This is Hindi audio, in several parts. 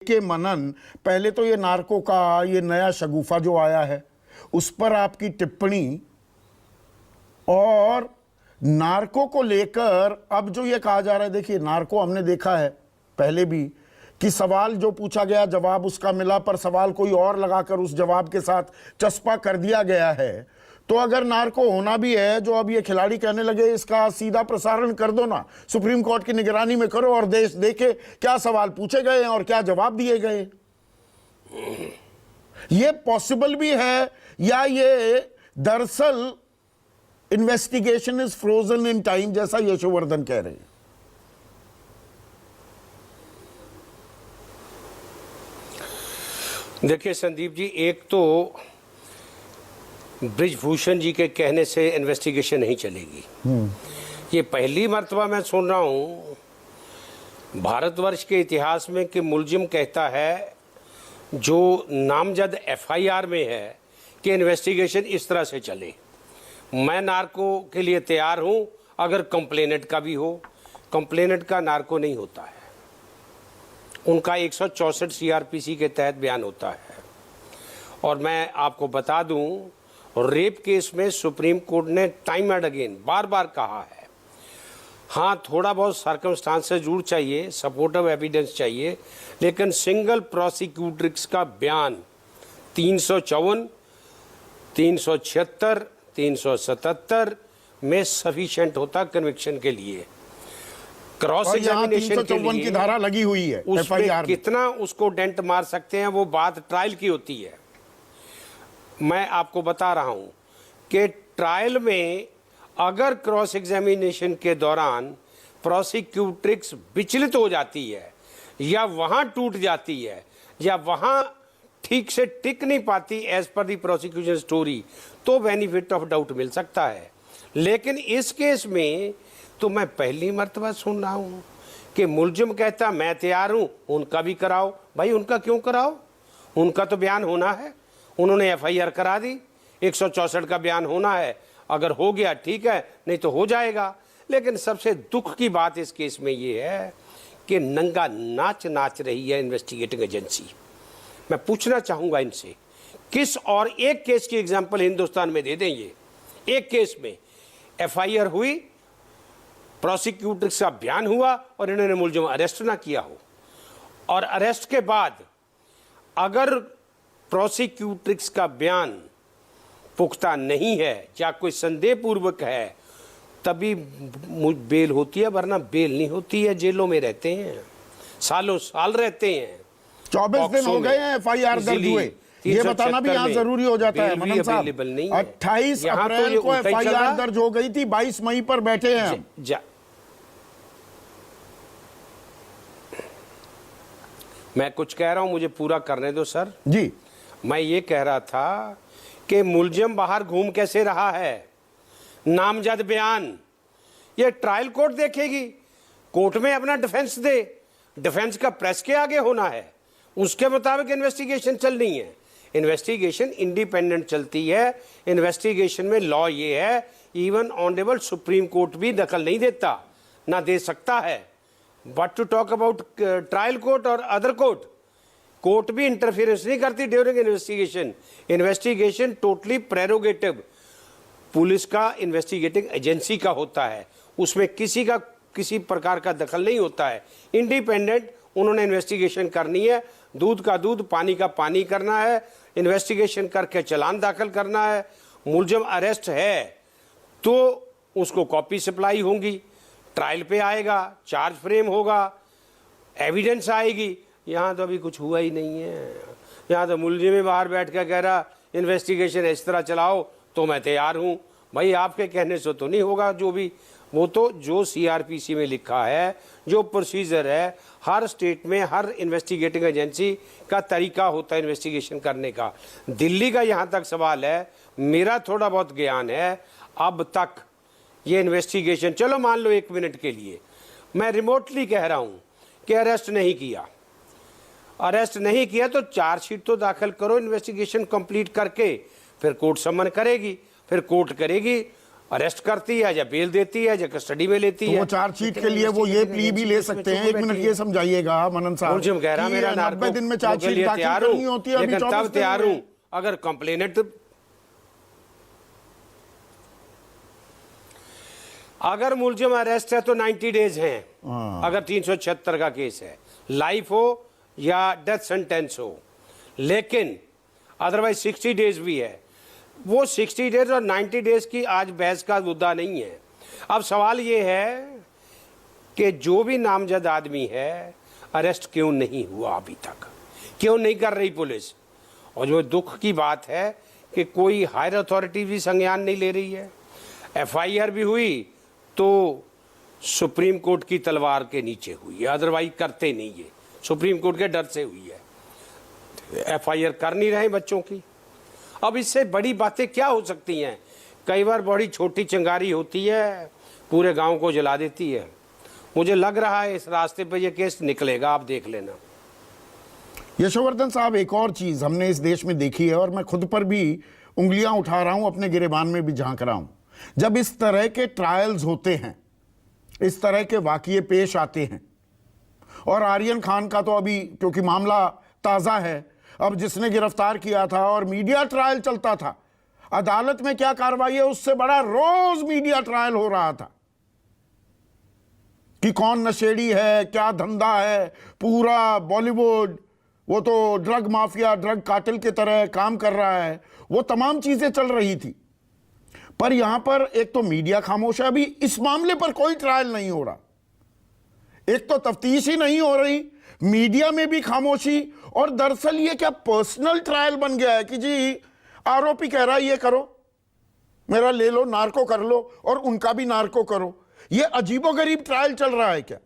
के मनन, पहले तो ये नार्को का ये नया शगुफा जो आया है उस पर आपकी टिप्पणी, और नार्को को लेकर अब जो ये कहा जा रहा है, देखिए नार्को हमने देखा है पहले भी कि सवाल जो पूछा गया जवाब उसका मिला, पर सवाल कोई और लगाकर उस जवाब के साथ चस्पा कर दिया गया है। तो अगर नार्को होना भी है, जो अब ये खिलाड़ी कहने लगे, इसका सीधा प्रसारण कर दो ना, सुप्रीम कोर्ट की निगरानी में करो और देश देखे क्या सवाल पूछे गए हैं और क्या जवाब दिए गए। ये पॉसिबल भी है या ये दरअसल investigation is frozen in time, जैसा यशोवर्धन कह रहे हैं? देखिए संदीप जी, एक तो ब्रिजभूषण जी के कहने से इन्वेस्टिगेशन नहीं चलेगी। ये पहली मर्तबा मैं सुन रहा हूँ भारतवर्ष के इतिहास में कि मुलजिम कहता है जो नामजद एफआईआर में है कि इन्वेस्टिगेशन इस तरह से चले। मैं नार्को के लिए तैयार हूँ अगर कंप्लेनेंट का भी हो। कंप्लेनेंट का नार्को नहीं होता है, उनका 164 सीआरपीसी के तहत बयान होता है। और मैं आपको बता दूं, रेप केस में सुप्रीम कोर्ट ने टाइम एंड अगेन बार बार कहा है, हाँ थोड़ा बहुत सर्कमस्टांसेस जरूर चाहिए, सपोर्टिव एविडेंस चाहिए, लेकिन सिंगल प्रोसिक्यूट्रिक्स का बयान 354, 376, 377 में सफिशिएंट होता कन्विक्शन के लिए। क्रॉस एग्जामिनेशन के लिए की धारा लगी हुई है, उसमें कितना उसको डेंट मार सकते हैं वो बात ट्रायल की होती है। मैं आपको बता रहा हूं कि ट्रायल में अगर क्रॉस एग्जामिनेशन के दौरान प्रोसिक्यूट्रिक्स विचलित हो जाती है या वहां टूट जाती है या वहां ठीक से टिक नहीं पाती एज पर दी प्रोसिक्यूशन स्टोरी, तो बेनिफिट ऑफ डाउट मिल सकता है। लेकिन इस केस में तो मैं पहली मर्तबा सुन रहा हूं कि मुलजिम कहता मैं तैयार हूं, उनका भी कराओ। भाई उनका क्यों कराओ? उनका तो बयान होना है, उन्होंने एफआईआर करा दी, 164 का बयान होना है, अगर हो गया ठीक है, नहीं तो हो जाएगा। लेकिन सबसे दुख की बात इस केस में ये है कि नंगा नाच नाच रही है इन्वेस्टिगेटिंग एजेंसी। मैं पूछना चाहूंगा इनसे, किस और एक केस की एग्जांपल हिंदुस्तान में दे दें। ये एक केस में एफआईआर हुई, प्रोसिक्यूटर का बयान हुआ और इन्होंने मुलजिम अरेस्ट ना किया हो, और अरेस्ट के बाद अगर प्रोसिक्यूट्रिक्स का बयान पुख्ता नहीं है या कोई संदेहपूर्वक है तभी बेल होती है, वरना बेल नहीं होती है। जेलों में रहते हैं, सालों साल रहते हैं। 24 दिन हो गए हैं एफआईआर दर्ज हुए, ये बताना भी यहाँ जरूरी हो जाता है मनन साहब। 28 अप्रैल को एफआईआर दर्ज हो गई थी, 22 मई पर बैठे हैं। मैं कुछ कह रहा हूं, मुझे पूरा करने दो सर जी। मैं ये कह रहा था कि मुलजिम बाहर घूम कैसे रहा है, नामजद बयान ये ट्रायल कोर्ट देखेगी, कोर्ट में अपना डिफेंस दे, डिफेंस का प्रेस के आगे होना है, उसके मुताबिक इन्वेस्टिगेशन चलनी है। इन्वेस्टिगेशन इंडिपेंडेंट चलती है। इन्वेस्टिगेशन में लॉ ये है, इवन ऑनरेबल सुप्रीम कोर्ट भी दखल नहीं देता, ना दे सकता है। But to talk about trial court और अदर कोर्ट, कोर्ट भी इंटरफेरेंस नहीं करती during investigation. Investigation totally prerogative police का, इन्वेस्टिगेटिंग एजेंसी का होता है, उसमें किसी का किसी प्रकार का दखल नहीं होता है। इंडिपेंडेंट उन्होंने इन्वेस्टिगेशन करनी है, दूध का दूध पानी का पानी करना है, इन्वेस्टिगेशन करके चालान दाखिल करना है। मुलजिम अरेस्ट है तो उसको कॉपी सप्लाई होंगी, ट्रायल पे आएगा, चार्ज फ्रेम होगा, एविडेंस आएगी। यहाँ तो अभी कुछ हुआ ही नहीं है। यहाँ तो मुलजिम में बाहर बैठ कर कह रहा इन्वेस्टिगेशन इस तरह चलाओ तो मैं तैयार हूँ। भाई आपके कहने से तो नहीं होगा, जो भी वो तो जो सीआरपीसी में लिखा है, जो प्रोसीजर है, हर स्टेट में हर इन्वेस्टिगेटिंग एजेंसी का तरीका होता है इन्वेस्टिगेशन करने का। दिल्ली का यहाँ तक सवाल है, मेरा थोड़ा बहुत ज्ञान है, अब तक ये इन्वेस्टिगेशन, चलो मान लो 1 मिनट के लिए मैं रिमोटली कह रहा हूँ कि अरेस्ट नहीं किया, अरेस्ट नहीं किया तो चार्जशीट तो दाखिल करो, इन्वेस्टिगेशन कंप्लीट करके फिर कोर्ट समन करेगी, फिर कोर्ट करेगी अरेस्ट करती है या बेल देती है या कस्टडी में लेती तो है। वो चार्जशीट के लिए वो ये प्ली भी ले सकते हैं। एक मिनट ये समझाइएगा मनन साहब, मुलजिम कह रहा कि मेरा 90 दिन में नार्को के चार्जशीट लिए दाखिल तैयार करनी होती है, हूं, अभी लेकिन 24 तब तैयार दिन हूं में। अगर कंप्लेनेंट, अगर मुलजिम अरेस्ट है तो 90 डेज हैं, अगर 376 का केस है, लाइफ हो या डेथ सेंटेंस हो, लेकिन अदरवाइज 60 डेज भी है। वो 60 डेज और 90 डेज की आज बहस का मुद्दा नहीं है। अब सवाल ये है कि जो भी नामजद आदमी है अरेस्ट क्यों नहीं हुआ अभी तक, क्यों नहीं कर रही पुलिस। और जो दुख की बात है कि कोई हायर अथॉरिटी भी संज्ञान नहीं ले रही है। FIR भी हुई तो सुप्रीम कोर्ट की तलवार के नीचे हुई है, अदरवाइज करते नहीं है, सुप्रीम कोर्ट के डर से हुई है। FIR कर नहीं रहे बच्चों की। अब इससे बड़ी बातें क्या हो सकती हैं। कई बार बड़ी छोटी चिंगारी होती है, पूरे गांव को जला देती है। मुझे लग रहा है इस रास्ते पे ये केस निकलेगा, आप देख लेना। यशोवर्धन साहब, एक और चीज हमने इस देश में देखी है और मैं खुद पर भी उंगलियां उठा रहा हूं, अपने गिरेबान में भी झांक रहा हूं। जब इस तरह के ट्रायल्स होते हैं, इस तरह के वाकये पेश आते हैं, और आर्यन खान का तो अभी क्योंकि मामला ताजा है, अब जिसने गिरफ्तार किया था और मीडिया ट्रायल चलता था, अदालत में क्या कार्रवाई है उससे बड़ा रोज मीडिया ट्रायल हो रहा था कि कौन नशेड़ी है, क्या धंधा है। पूरा बॉलीवुड वो तो ड्रग माफिया, ड्रग कार्टेल की तरह काम कर रहा है, वो तमाम चीजें चल रही थी। पर यहां पर एक तो मीडिया खामोश है, अभी इस मामले पर कोई ट्रायल नहीं हो रहा, एक तो तफ्तीश ही नहीं हो रही, मीडिया में भी खामोशी। और दरअसल ये क्या पर्सनल ट्रायल बन गया है कि जी आरोपी कह रहा है ये करो, मेरा ले लो, नार्को कर लो, और उनका भी नार्को करो। ये अजीबोगरीब ट्रायल चल रहा है क्या?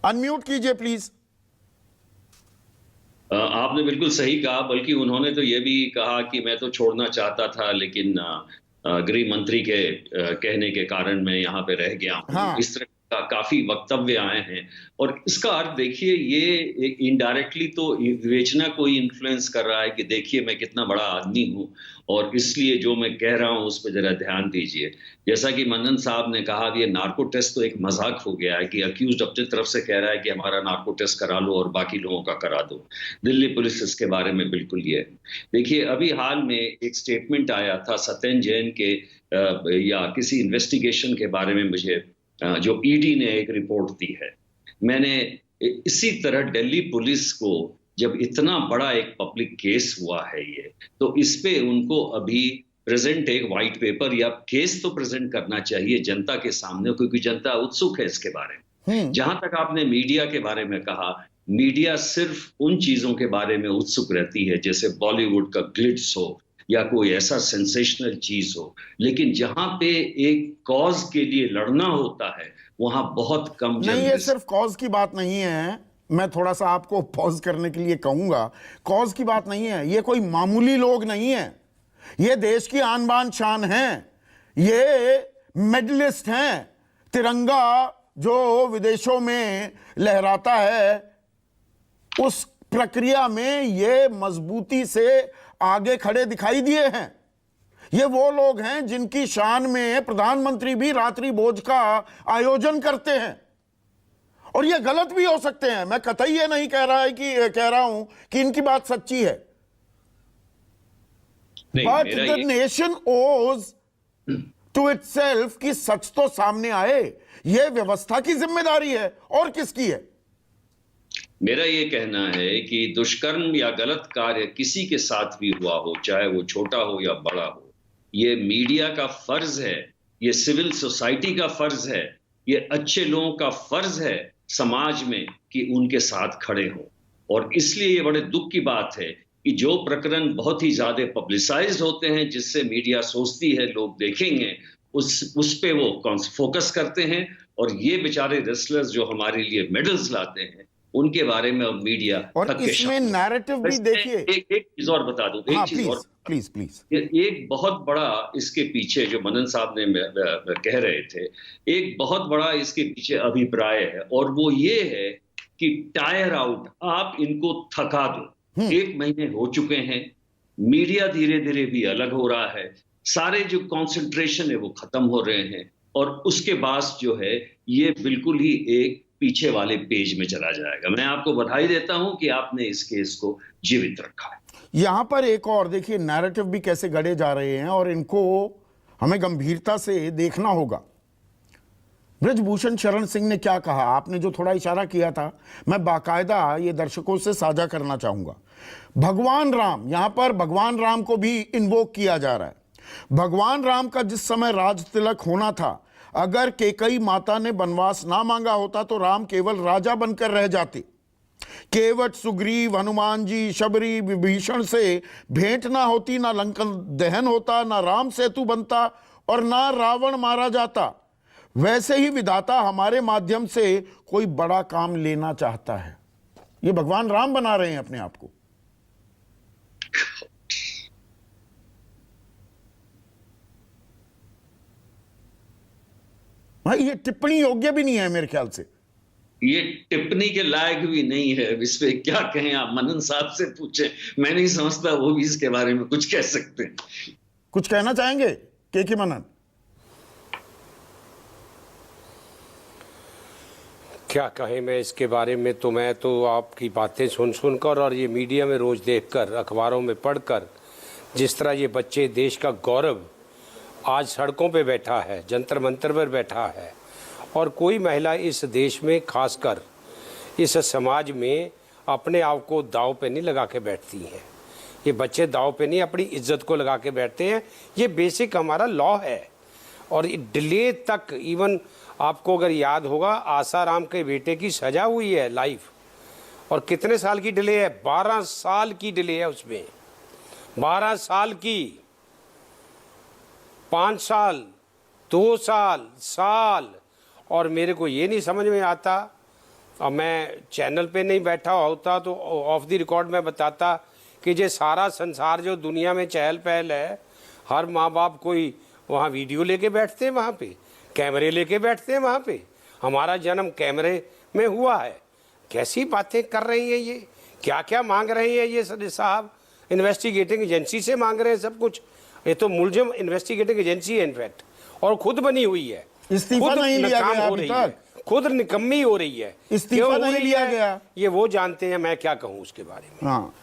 अनम्यूट कीजिए प्लीज। आपने बिल्कुल सही कहा, बल्कि उन्होंने तो ये भी कहा कि मैं तो छोड़ना चाहता था, लेकिन गृह मंत्री के कहने के कारण मैं यहाँ पे रह गया हूँ। हाँ। इस तरह का काफी वक्तव्य आए हैं, और इसका अर्थ देखिए, ये इनडायरेक्टली तो विवेचना को ही इन्फ्लुएंस कर रहा है कि देखिए मैं कितना बड़ा आदमी हूँ, और इसलिए जो मैं कह रहा हूँ उस पर जरा ध्यान दीजिए। जैसा कि मनन साहब ने कहा, ये नार्को टेस्ट तो एक मजाक हो गया है कि अक्यूज्ड अपनी तरफ से कह रहा है कि हमारा नार्को टेस्ट करा लो और बाकी लोगों का करा दो। दिल्ली पुलिस इसके बारे में बिल्कुल ये देखिए, अभी हाल में एक स्टेटमेंट आया था सत्येंद्र जैन के या किसी इन्वेस्टिगेशन के बारे में, मुझे जो ED ने एक रिपोर्ट दी है। मैंने इसी तरह दिल्ली पुलिस को, जब इतना बड़ा एक पब्लिक केस हुआ है ये, तो इस पे उनको अभी प्रेजेंट एक व्हाइट पेपर या केस तो प्रेजेंट करना चाहिए जनता के सामने, क्योंकि जनता उत्सुक है इसके बारे में। जहां तक आपने मीडिया के बारे में कहा, मीडिया सिर्फ उन चीजों के बारे में उत्सुक रहती है जैसे बॉलीवुड का ग्लिट्स हो या कोई ऐसा सेंसेशनल चीज हो, लेकिन जहां पे एक कॉज के लिए लड़ना होता है वहां बहुत कम। नहीं, ये सिर्फ कॉज की बात नहीं है, मैं थोड़ा सा आपको पॉज करने के लिए कहूंगा। कॉज की बात नहीं है, ये कोई मामूली लोग नहीं है, ये देश की आन बान शान हैं, ये मेडलिस्ट हैं। तिरंगा जो विदेशों में लहराता है, उस प्रक्रिया में ये मजबूती से आगे खड़े दिखाई दिए हैं। ये वो लोग हैं जिनकी शान में प्रधानमंत्री भी रात्रि भोज का आयोजन करते हैं, और ये गलत भी हो सकते हैं। मैं कतई ये नहीं कह रहा हूं कि इनकी बात सच्ची है, बट द नेशन ओज टू इटसेल्फ कि सच तो सामने आए। ये व्यवस्था की जिम्मेदारी है, और किसकी है? मेरा ये कहना है कि दुष्कर्म या गलत कार्य किसी के साथ भी हुआ हो, चाहे वो छोटा हो या बड़ा हो, ये मीडिया का फर्ज है, ये सिविल सोसाइटी का फर्ज है, ये अच्छे लोगों का फर्ज है समाज में कि उनके साथ खड़े हों। और इसलिए ये बड़े दुख की बात है कि जो प्रकरण बहुत ही ज्यादा पब्लिसाइज्ड होते हैं, जिससे मीडिया सोचती है लोग देखेंगे, उस पे वो फोकस करते हैं, और ये बेचारे रेसलर्स जो हमारे लिए मेडल्स लाते हैं उनके बारे में अब मीडिया। और इसमें नैरेटिव भी देखिए। एक चीज और बता दूं, एक चीज और प्लीज। एक बहुत बड़ा इसके पीछे, जो मनन साहब ने कह रहे थे, एक बहुत बड़ा इसके पीछे अभिप्राय है, और वो ये है कि टायर आउट, आप इनको थका दो। 1 महीने हो चुके हैं, मीडिया धीरे धीरे भी अलग हो रहा है, सारे जो कंसंट्रेशन है वो खत्म हो रहे हैं, और उसके बाद जो है ये बिल्कुल ही एक पीछे वाले पेज में चला जाएगा। मैं आपको बधाई देता हूं कि आपने इस केस को जीवित रखा है। यहां पर एक और देखिए नैरेटिव भी कैसे गढ़े जा रहे हैं और इनको हमें गंभीरता से देखना होगा। ब्रजभूषण शरण सिंह ने क्या कहा, आपने जो थोड़ा इशारा किया था, मैं बाकायदा ये दर्शकों से साझा करना चाहूंगा। भगवान राम, यहां पर भगवान राम को भी इन्वोक किया जा रहा है। भगवान राम का जिस समय राज तिलक होना था, अगर कैकेयी माता ने वनवास ना मांगा होता तो राम केवल राजा बनकर रह जाते। केवट, सुग्रीव, हनुमान जी, शबरी, विभीषण से भेंट ना होती, ना लंकन दहन होता, ना राम सेतु बनता और ना रावण मारा जाता। वैसे ही विधाता हमारे माध्यम से कोई बड़ा काम लेना चाहता है। ये भगवान राम बना रहे हैं अपने आप को। भाई ये टिप्पणी योग्य भी नहीं है मेरे ख्याल से, ये टिप्पणी के लायक भी नहीं है। इस पे क्या कहें, आप मनन साहब से पूछें, मैं नहीं समझता वो भी इसके बारे में कुछ कह सकते हैं। कुछ कहना चाहेंगे के मनन? क्या कहें मैं इसके बारे में, तो मैं तो आपकी बातें सुन सुनकर और ये मीडिया में रोज देखकर, अखबारों में पढ़कर, जिस तरह ये बच्चे, देश का गौरव आज सड़कों पे बैठा है, जंतर मंतर पर बैठा है, और कोई महिला इस देश में, खासकर इस समाज में, अपने आप को दांव पे नहीं लगा के बैठती हैं। ये बच्चे दांव पे नहीं, अपनी इज्जत को लगा के बैठते हैं। ये बेसिक हमारा लॉ है। और डिले तक, इवन आपको अगर याद होगा, आसाराम के बेटे की सजा हुई है लाइफ, और कितने साल की डिले है? 12 साल की डिले है उसमें, 12 साल की, 5 साल, 2 साल, साल। और मेरे को ये नहीं समझ में आता, अब मैं चैनल पे नहीं बैठा होता तो ऑफ द रिकॉर्ड में बताता कि ये सारा संसार जो दुनिया में चहल पहल है, हर माँ बाप कोई वहाँ वीडियो लेके बैठते हैं, वहाँ पे कैमरे लेके बैठते हैं, वहाँ पे हमारा जन्म कैमरे में हुआ है। कैसी बातें कर रही हैं ये, क्या क्या मांग रही हैं ये साहब? इन्वेस्टिगेटिंग एजेंसी से मांग रहे हैं सब कुछ। ये तो मुलजिम इन्वेस्टिगेटिंग एजेंसी है इनफैक्ट, और खुद बनी हुई है, इस्तीफा नहीं लिया गया अभी तक, खुद निकम्मी हो रही है, इस्तीफा नहीं लिया गया। ये वो जानते हैं, मैं क्या कहूँ उसके बारे में। हाँ,